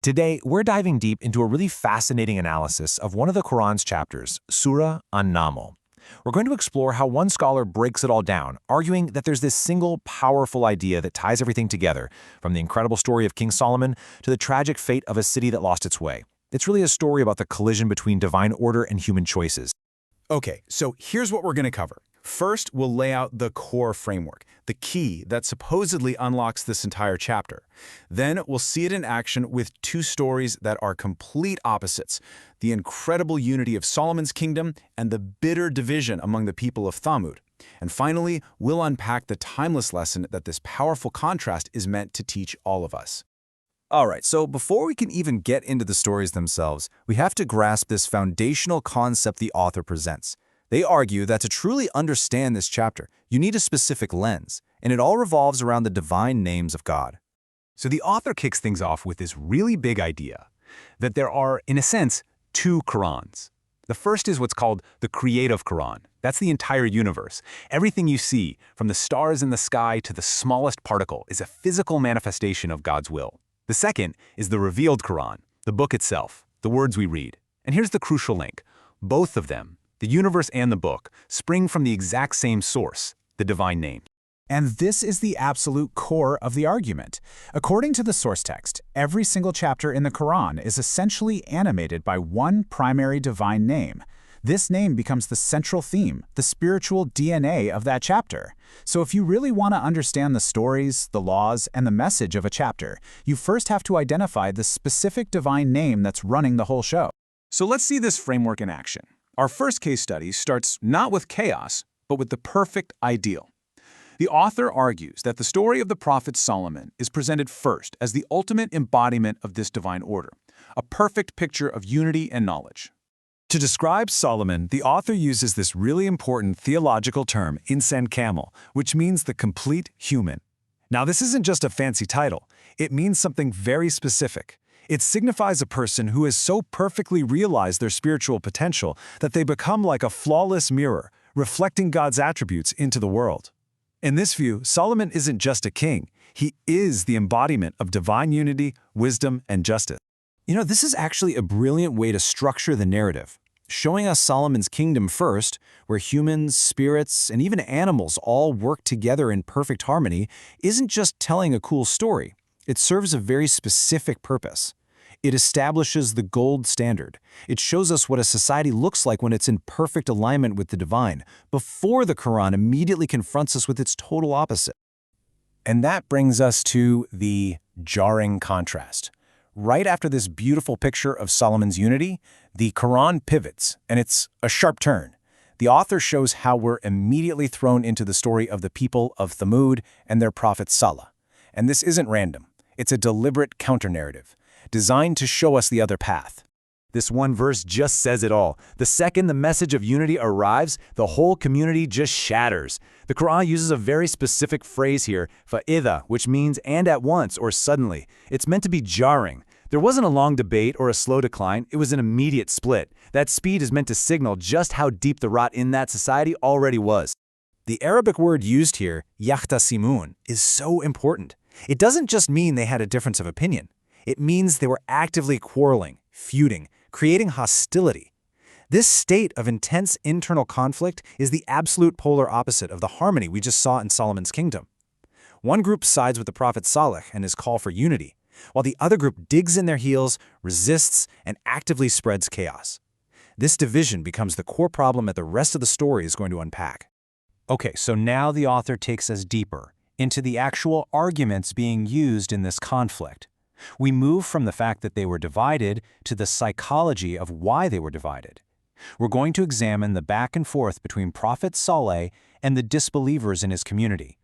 Today, we're diving deep into a really fascinating analysis of one of the Quran's chapters, Surah An-Naml. We're going to explore how one scholar breaks it all down, arguing that there's this single powerful idea that ties everything together, from the incredible story of King Solomon to the tragic fate of a city that lost its way. It's really a story about the collision between divine order and human choices. Okay, so here's what we're going to cover. First, we'll lay out the core framework, the key that supposedly unlocks this entire chapter. Then we'll see it in action with two stories that are complete opposites, the incredible unity of Solomon's kingdom and the bitter division among the people of Thamud. And finally, we'll unpack the timeless lesson that this powerful contrast is meant to teach all of us. All right, so before we can even get into the stories themselves, we have to grasp this foundational concept the author presents. They argue that to truly understand this chapter, you need a specific lens, and it all revolves around the divine names of God. So the author kicks things off with this really big idea that there are, in a sense, two Qur'ans. The first is what's called the creative Qur'an. That's the entire universe. Everything you see, from the stars in the sky to the smallest particle, is a physical manifestation of God's will. The second is the revealed Qur'an, the book itself, the words we read. And here's the crucial link. Both of them, the universe and the book, spring from the exact same source, the divine name. And this is the absolute core of the argument. According to the source text, every single chapter in the Quran is essentially animated by one primary divine name. This name becomes the central theme, the spiritual DNA of that chapter. So if you really want to understand the stories, the laws, and the message of a chapter, you first have to identify the specific divine name that's running the whole show. So let's see this framework in action. Our first case study starts not with chaos, but with the perfect ideal. The author argues that the story of the prophet Solomon is presented first as the ultimate embodiment of this divine order, a perfect picture of unity and knowledge. To describe Solomon, the author uses this really important theological term, insan kamil, which means the complete human. Now, this isn't just a fancy title. It means something very specific. It signifies a person who has so perfectly realized their spiritual potential that they become like a flawless mirror, reflecting God's attributes into the world. In this view, Solomon isn't just a king. He is the embodiment of divine unity, wisdom, and justice. You know, this is actually a brilliant way to structure the narrative, showing us Solomon's kingdom first, where humans, spirits, and even animals all work together in perfect harmony, isn't just telling a cool story. It serves a very specific purpose. It establishes the gold standard. It shows us what a society looks like when it's in perfect alignment with the divine, before the Quran immediately confronts us with its total opposite. And that brings us to the jarring contrast. Right after this beautiful picture of Solomon's unity, the Quran pivots, and it's a sharp turn. The author shows how we're immediately thrown into the story of the people of Thamud and their prophet Salah. And this isn't random. It's a deliberate counter-narrative, designed to show us the other path. This one verse just says it all. The second the message of unity arrives, the whole community just shatters. The Quran uses a very specific phrase here, fa'idha, which means and at once or suddenly. It's meant to be jarring. There wasn't a long debate or a slow decline, it was an immediate split. That speed is meant to signal just how deep the rot in that society already was. The Arabic word used here, yahtasimun, is so important. It doesn't just mean they had a difference of opinion. It means they were actively quarreling, feuding, creating hostility. This state of intense internal conflict is the absolute polar opposite of the harmony we just saw in Solomon's kingdom. One group sides with the prophet Saleh and his call for unity, while the other group digs in their heels, resists, and actively spreads chaos. This division becomes the core problem that the rest of the story is going to unpack. Okay, so now the author takes us deeper into the actual arguments being used in this conflict. We move from the fact that they were divided to the psychology of why they were divided. We're going to examine the back and forth between Prophet Saleh and the disbelievers in his community.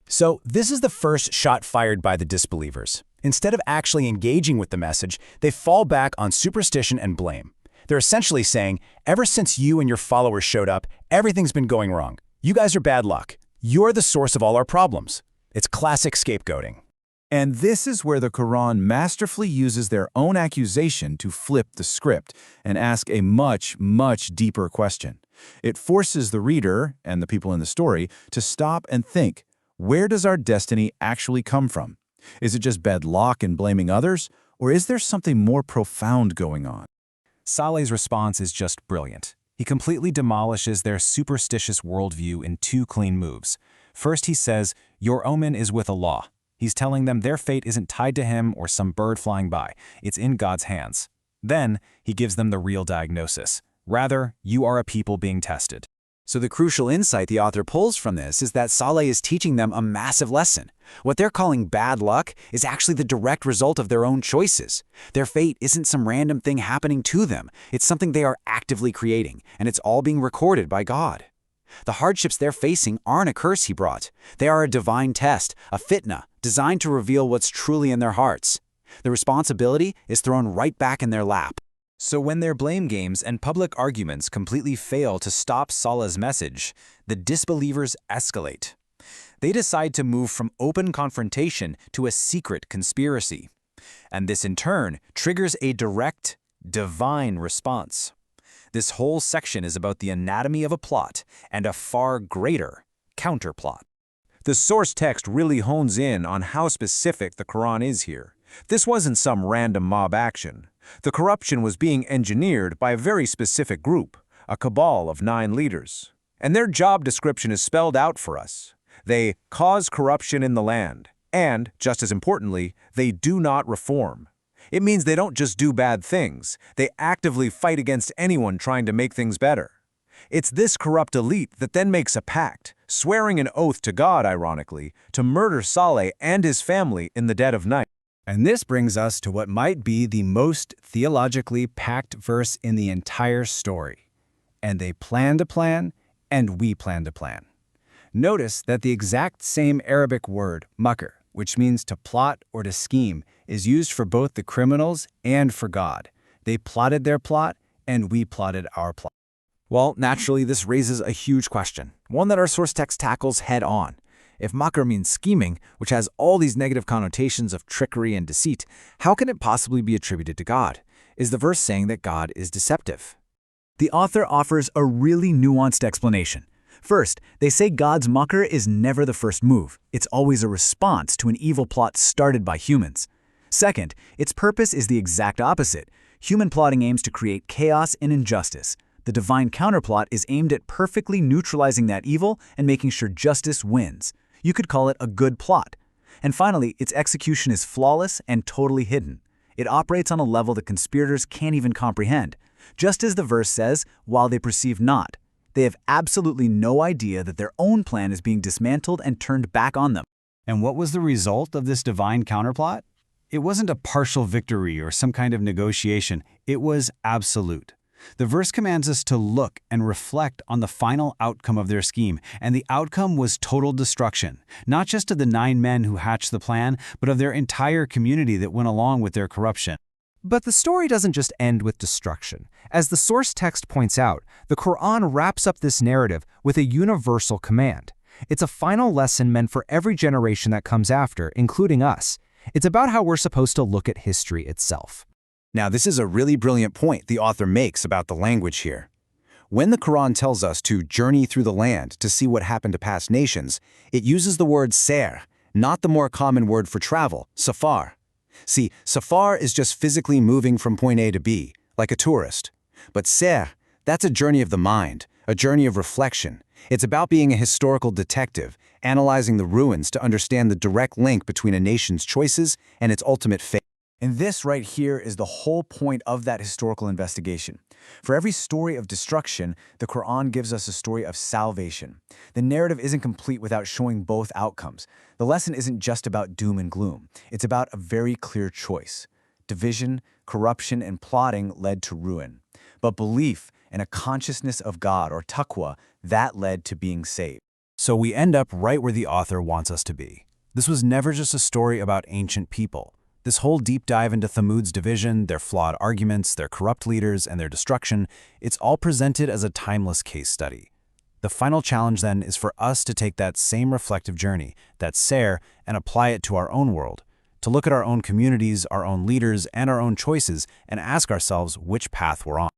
So this is the first shot fired by the disbelievers. Instead of actually engaging with the message, they fall back on superstition and blame. They're essentially saying, ever since you and your followers showed up, everything's been going wrong. You guys are bad luck. You're the source of all our problems. It's classic scapegoating. And this is where the Quran masterfully uses their own accusation to flip the script and ask a much, much deeper question. It forces the reader, and the people in the story, to stop and think, where does our destiny actually come from? Is it just bad luck and blaming others? Or is there something more profound going on? Saleh's response is just brilliant. He completely demolishes their superstitious worldview in 2 clean moves. First, he says, "Your omen is with Allah." He's telling them their fate isn't tied to him or some bird flying by. It's in God's hands. Then, he gives them the real diagnosis. Rather, you are a people being tested. So the crucial insight the author pulls from this is that Saleh is teaching them a massive lesson. What they're calling bad luck is actually the direct result of their own choices. Their fate isn't some random thing happening to them. It's something they are actively creating, and it's all being recorded by God. The hardships they're facing aren't a curse he brought. They are a divine test, a fitna, designed to reveal what's truly in their hearts. The responsibility is thrown right back in their lap. So when their blame games and public arguments completely fail to stop Saleh's message, the disbelievers escalate. They decide to move from open confrontation to a secret conspiracy. And this in turn triggers a direct, divine response. This whole section is about the anatomy of a plot and a far greater counterplot. The source text really hones in on how specific the Quran is here. This wasn't some random mob action. The corruption was being engineered by a very specific group, a cabal of 9 leaders. And their job description is spelled out for us. They cause corruption in the land, and, just as importantly, they do not reform. It means they don't just do bad things, they actively fight against anyone trying to make things better. It's this corrupt elite that then makes a pact, swearing an oath to God, ironically, to murder Saleh and his family in the dead of night. And this brings us to what might be the most theologically packed verse in the entire story. And they plan to plan, and we plan to plan. Notice that the exact same Arabic word, makr, which means to plot or to scheme, is used for both the criminals and for God. They plotted their plot, and we plotted our plot. Well, naturally, this raises a huge question, one that our source text tackles head-on. If makr means scheming, which has all these negative connotations of trickery and deceit, how can it possibly be attributed to God? Is the verse saying that God is deceptive? The author offers a really nuanced explanation. First, they say God's makr is never the first move. It's always a response to an evil plot started by humans. Second, its purpose is the exact opposite. Human plotting aims to create chaos and injustice. The divine counterplot is aimed at perfectly neutralizing that evil and making sure justice wins. You could call it a good plot. And finally, its execution is flawless and totally hidden. It operates on a level the conspirators can't even comprehend. Just as the verse says, while they perceive not, they have absolutely no idea that their own plan is being dismantled and turned back on them. And what was the result of this divine counterplot? It wasn't a partial victory or some kind of negotiation. It was absolute. The verse commands us to look and reflect on the final outcome of their scheme, and the outcome was total destruction, not just of the 9 men who hatched the plan, but of their entire community that went along with their corruption. But the story doesn't just end with destruction. As the source text points out, the Qur'an wraps up this narrative with a universal command. It's a final lesson meant for every generation that comes after, including us. It's about how we're supposed to look at history itself. Now, this is a really brilliant point the author makes about the language here. When the Quran tells us to journey through the land to see what happened to past nations, it uses the word sayr, not the more common word for travel, safar. See, safar is just physically moving from point A to B, like a tourist. But sayr, that's a journey of the mind, a journey of reflection. It's about being a historical detective, analyzing the ruins to understand the direct link between a nation's choices and its ultimate fate. And this right here is the whole point of that historical investigation. For every story of destruction, the Quran gives us a story of salvation. The narrative isn't complete without showing both outcomes. The lesson isn't just about doom and gloom. It's about a very clear choice. Division, corruption, and plotting led to ruin. But belief and a consciousness of God, or taqwa, that led to being saved. So we end up right where the author wants us to be. This was never just a story about ancient people. This whole deep dive into Thamud's division, their flawed arguments, their corrupt leaders, and their destruction, it's all presented as a timeless case study. The final challenge then is for us to take that same reflective journey, that sayr, and apply it to our own world, to look at our own communities, our own leaders, and our own choices, and ask ourselves which path we're on.